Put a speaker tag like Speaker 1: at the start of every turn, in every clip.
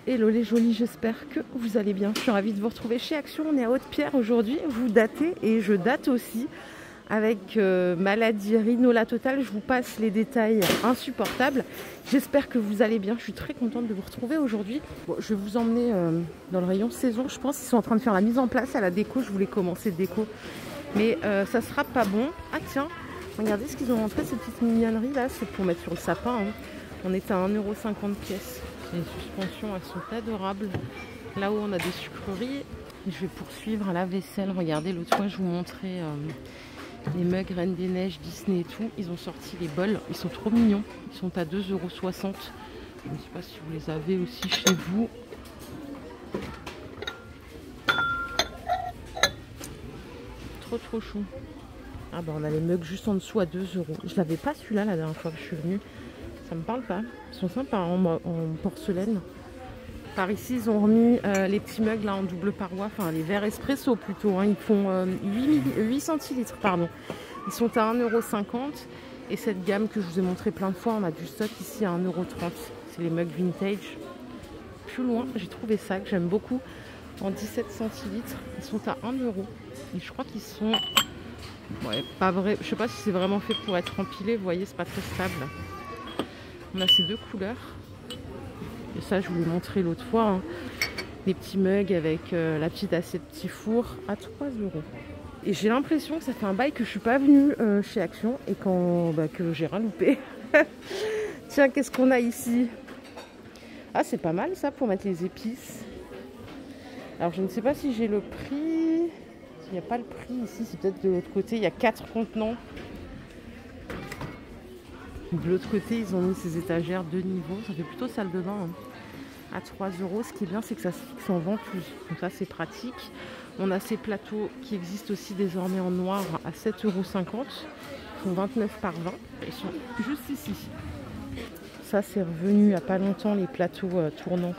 Speaker 1: Hello les jolis, j'espère que vous allez bien. Je suis ravie de vous retrouver chez Action. On est à Haute-Pierre aujourd'hui. Vous datez et je date aussi avec maladie rhino la totale. Je vous passe les détails insupportables. J'espère que vous allez bien. Je suis très contente de vous retrouver aujourd'hui. Bon, je vais vous emmener dans le rayon saison. Je pense qu'ils sont en train de faire la mise en place à la déco. Je voulais commencer déco, mais ça sera pas bon. Ah tiens, regardez ce qu'ils ont montré, ces petites mignonneries là. C'est pour mettre sur le sapin, hein. On est à 1,50 € pièce. Les suspensions, elles sont adorables. Là où on a des sucreries, je vais poursuivre à la vaisselle. Regardez, l'autre fois, je vous montrais les mugs Reine des Neiges, Disney et tout. Ils ont sorti les bols. Ils sont trop mignons. Ils sont à 2,60 €. Je ne sais pas si vous les avez aussi chez vous. Trop chou. Ah bah on a les mugs juste en dessous à 2 €. Je l'avais pas celui-là la dernière fois que je suis venue. Ça me parle pas. Ils sont sympas en porcelaine. Par ici, ils ont remis les petits mugs là en double paroi, enfin les verres espresso plutôt. Hein. Ils font 8 centilitres, pardon. Ils sont à 1,50 €. Et cette gamme que je vous ai montré plein de fois, on a du stock ici à 1,30 €. C'est les mugs vintage. Plus loin, j'ai trouvé ça que j'aime beaucoup en 17 centilitres. Ils sont à 1 €. Et je crois qu'ils sont... Ouais, pas vrai. Je sais pas si c'est vraiment fait pour être empilé. Vous voyez, c'est pas très stable. On a ces deux couleurs. Et ça, je vous l'ai montré l'autre fois. Hein. Les petits mugs avec la petite assiette petit four à 3 €. Et j'ai l'impression que ça fait un bail que je suis pas venue chez Action et que j'ai rien loupé. Tiens, qu'est-ce qu'on a ici? Ah, c'est pas mal ça pour mettre les épices. Alors, je ne sais pas si j'ai le prix. Il n'y a pas le prix ici, c'est peut-être de l'autre côté. Il y a 4 contenants. De l'autre côté, ils ont mis ces étagères de niveau. Ça fait plutôt salle de bain, hein. À 3 €. Ce qui est bien, c'est que ça se fixe en ventouse. Donc ça, c'est pratique. On a ces plateaux qui existent aussi désormais en noir à 7,50 €. Ils font 29 par 20. Ils sont juste ici. Ça, c'est revenu il n'y a pas longtemps, les plateaux tournants.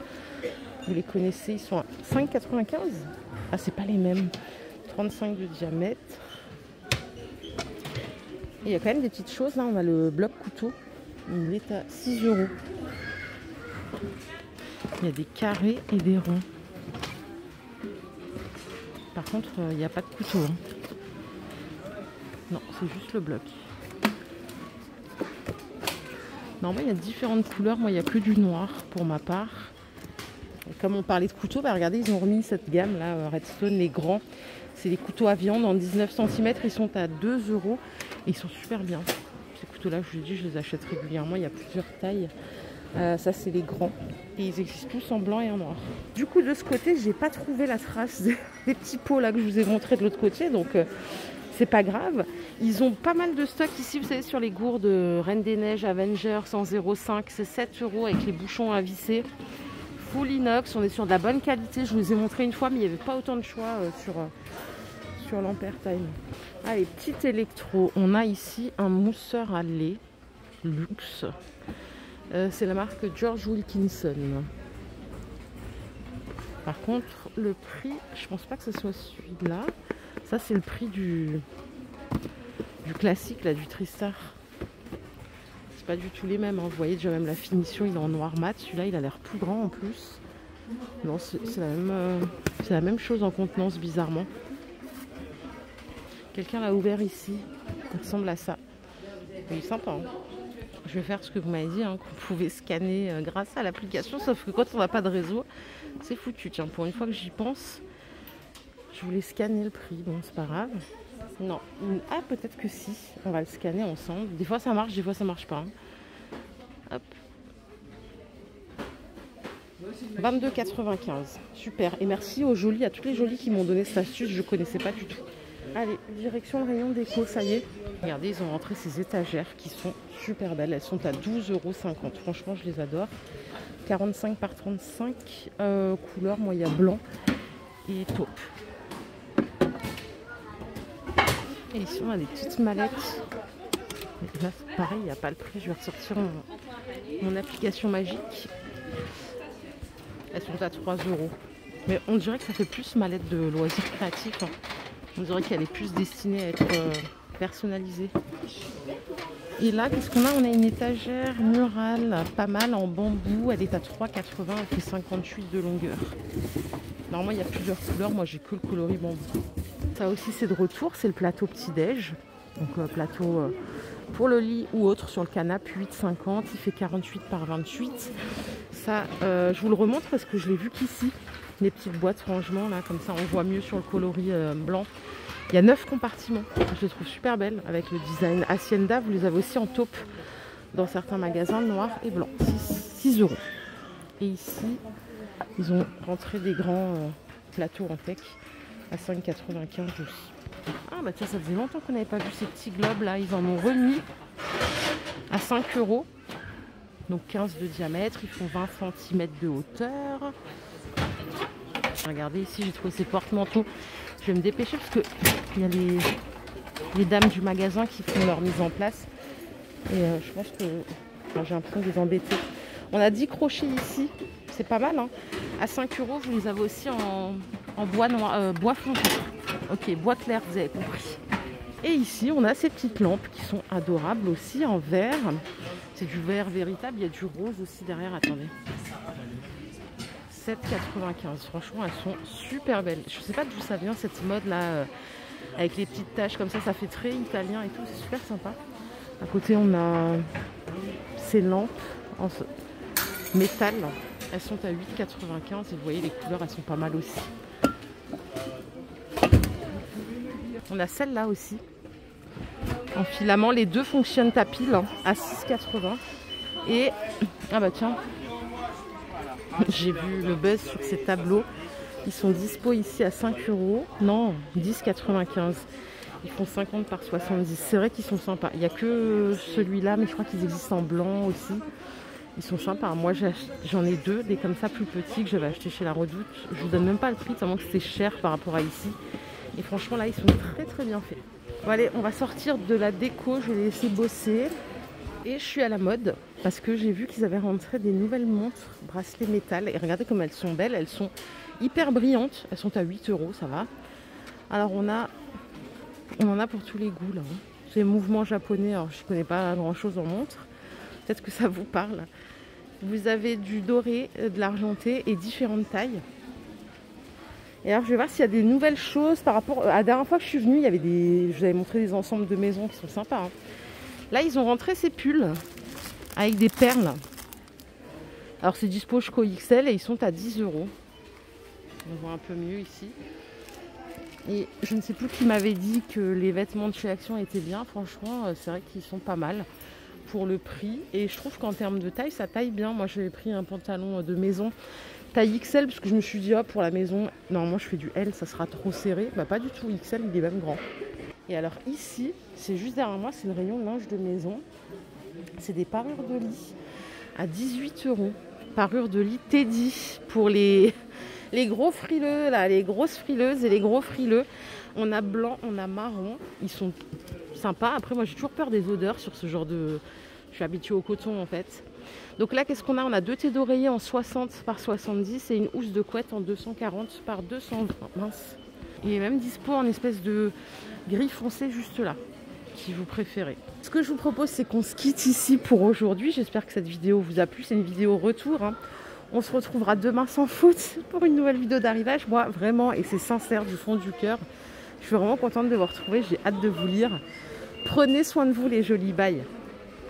Speaker 1: Vous les connaissez, ils sont à 5,95 €. Ah, c'est pas les mêmes. 35 de diamètre. Et il y a quand même des petites choses. Là, on a le bloc couteau. Il est à 6 €. Il y a des carrés et des ronds. Par contre, il n'y a pas de couteau. Hein. Non, c'est juste le bloc. Normalement, il y a différentes couleurs. Moi, il n'y a que du noir pour ma part. Et comme on parlait de couteaux, bah, regardez, ils ont remis cette gamme là, Redstone, les grands. C'est des couteaux à viande en 19 cm. Ils sont à 2 € et ils sont super bien. Ces couteaux-là, je vous ai dit, je les achète régulièrement. Il y a plusieurs tailles. Ça, c'est les grands. Et ils existent tous en blanc et en noir. Du coup, de ce côté, j'ai pas trouvé la trace des petits pots là que je vous ai montré de l'autre côté. Donc, c'est pas grave. Ils ont pas mal de stock ici. Vous savez, sur les gourdes Reine des Neiges, Avengers, 100,05 €. C'est 7 € avec les bouchons à visser. Full inox. On est sur de la bonne qualité. Je vous ai montré une fois, mais il n'y avait pas autant de choix sur l'Ampère Time. Allez, petit électro. On a ici un mousseur à lait luxe. C'est la marque George Wilkinson. Par contre, le prix, je pense pas que ce soit celui-là. Ça, c'est le prix du classique, là, du Tristar. C'est pas du tout les mêmes. Hein. Vous voyez déjà même la finition, il est en noir mat. Celui-là, il a l'air plus grand en plus. Non, c'est la même chose en contenance, bizarrement. Quelqu'un l'a ouvert ici. Il ressemble à ça. Il est sympa. Hein. Je vais faire ce que vous m'avez dit, hein, qu'on pouvait scanner grâce à l'application. Sauf que quand on n'a pas de réseau, c'est foutu. Tiens, pour une fois que j'y pense, je voulais scanner le prix. Bon, c'est pas grave. Non. Ah, peut-être que si. On va le scanner ensemble. Des fois, ça marche, des fois, ça marche pas. Hein. Hop. 22,95 €. Super. Et merci aux jolis, à toutes les jolies qui m'ont donné cette astuce. Je ne connaissais pas du tout. Allez, direction le rayon déco, ça y est. Regardez, ils ont rentré ces étagères qui sont super belles. Elles sont à 12,50 €. Franchement, je les adore. 45 par 35. Couleur, moi, il y a blanc et taupe. Et ici, on a des petites mallettes. Là, c'est pareil, il n'y a pas le prix. Je vais ressortir mon application magique. Elles sont à 3 €. Mais on dirait que ça fait plus mallette de loisirs créatifs. Hein. On dirait qu'elle est plus destinée à être personnalisée. Et là, qu'est-ce qu'on a? On a une étagère murale, pas mal en bambou. Elle est à 3,80, elle fait 58 de longueur. Normalement, il y a plusieurs couleurs. Moi, j'ai que le coloris bambou. Ça aussi, c'est de retour. C'est le plateau petit-déj. Donc, plateau pour le lit ou autre sur le canapé, 8,50. Il fait 48 par 28. Ça, je vous le remontre parce que je l'ai vu qu'ici. Les petites boîtes rangement, là, comme ça, on voit mieux sur le coloris blanc. Il y a 9 compartiments. Je les trouve super belles avec le design Hacienda. Vous les avez aussi en taupe dans certains magasins noir et blanc. 6 €. Et ici, ils ont rentré des grands plateaux en teck à 5,95 aussi. Ah bah tiens, ça faisait longtemps qu'on n'avait pas vu ces petits globes là. Ils en ont remis à 5 €. Donc 15 de diamètre. Ils font 20 cm de hauteur. Regardez ici, j'ai trouvé ces porte-manteaux. Je vais me dépêcher parce que il y a les dames du magasin qui font leur mise en place. Et je pense que j'ai l'impression de les embêter. On a 10 crochets ici. C'est pas mal. Hein. À 5 €, vous les avez aussi en bois noir, bois foncé. Ok, bois clair, vous avez compris. Et ici, on a ces petites lampes qui sont adorables aussi en verre. C'est du verre véritable. Il y a du rose aussi derrière. Attendez. 7,95. Franchement, elles sont super belles. Je sais pas d'où ça vient cette mode là, avec les petites taches comme ça fait très italien et tout. C'est super sympa. À côté, on a ces lampes en métal. Elles sont à 8,95 et vous voyez les couleurs, elles sont pas mal aussi. On a celle-là aussi en filament. Les deux fonctionnent à pile à 6,80. Et ah bah tiens. J'ai vu le buzz sur ces tableaux. Ils sont dispo ici à 5 €. Non, 10,95. Ils font 50 par 70. C'est vrai qu'ils sont sympas. Il n'y a que celui-là, mais je crois qu'ils existent en blanc aussi. Ils sont sympas. Moi, j'en ai deux, des comme ça plus petits que j'avais acheté chez La Redoute. Je vous donne même pas le prix, tellement que c'est cher par rapport à ici. Et franchement, là, ils sont très très bien faits. Bon, allez, on va sortir de la déco. Je vais les laisser bosser. Et je suis à la mode parce que j'ai vu qu'ils avaient rentré des nouvelles montres bracelets métal. Et regardez comme elles sont belles, elles sont hyper brillantes. Elles sont à 8 €, ça va. Alors on en a pour tous les goûts là. C'est mouvement japonais, alors je ne connais pas grand chose en montre. Peut-être que ça vous parle. Vous avez du doré, de l'argenté et différentes tailles. Et alors je vais voir s'il y a des nouvelles choses par rapport à la dernière fois que je suis venue. Il y avait je vous avais montré des ensembles de maisons qui sont sympas. Hein. Là, ils ont rentré ces pulls avec des perles. Alors, c'est dispo jusqu'au XL et ils sont à 10 €. On voit un peu mieux ici. Et je ne sais plus qui m'avait dit que les vêtements de chez Action étaient bien. Franchement, c'est vrai qu'ils sont pas mal pour le prix. Et je trouve qu'en termes de taille, ça taille bien. Moi, j'avais pris un pantalon de maison taille XL parce que je me suis dit, oh, pour la maison, normalement, je fais du L, ça sera trop serré. Bah, pas du tout. XL, il est même grand. Et alors ici, c'est juste derrière moi, c'est le rayon linge de maison. C'est des parures de lit à 18 €. Parures de lit Teddy pour les gros frileux, là, les grosses frileuses et les gros frileux. On a blanc, on a marron. Ils sont sympas. Après, moi, j'ai toujours peur des odeurs sur ce genre de... Je suis habituée au coton, en fait. Donc là, qu'est-ce qu'on a? On a deux thés d'oreiller en 60 par 70 et une housse de couette en 240 par 220. Mince. Il est même dispo en espèce de gris foncé juste là, si vous préférez. Ce que je vous propose, c'est qu'on se quitte ici pour aujourd'hui. J'espère que cette vidéo vous a plu. C'est une vidéo retour. Hein. On se retrouvera demain sans faute pour une nouvelle vidéo d'arrivage. Moi, vraiment, et c'est sincère du fond du cœur, je suis vraiment contente de vous retrouver. J'ai hâte de vous lire. Prenez soin de vous, les jolis. Bye.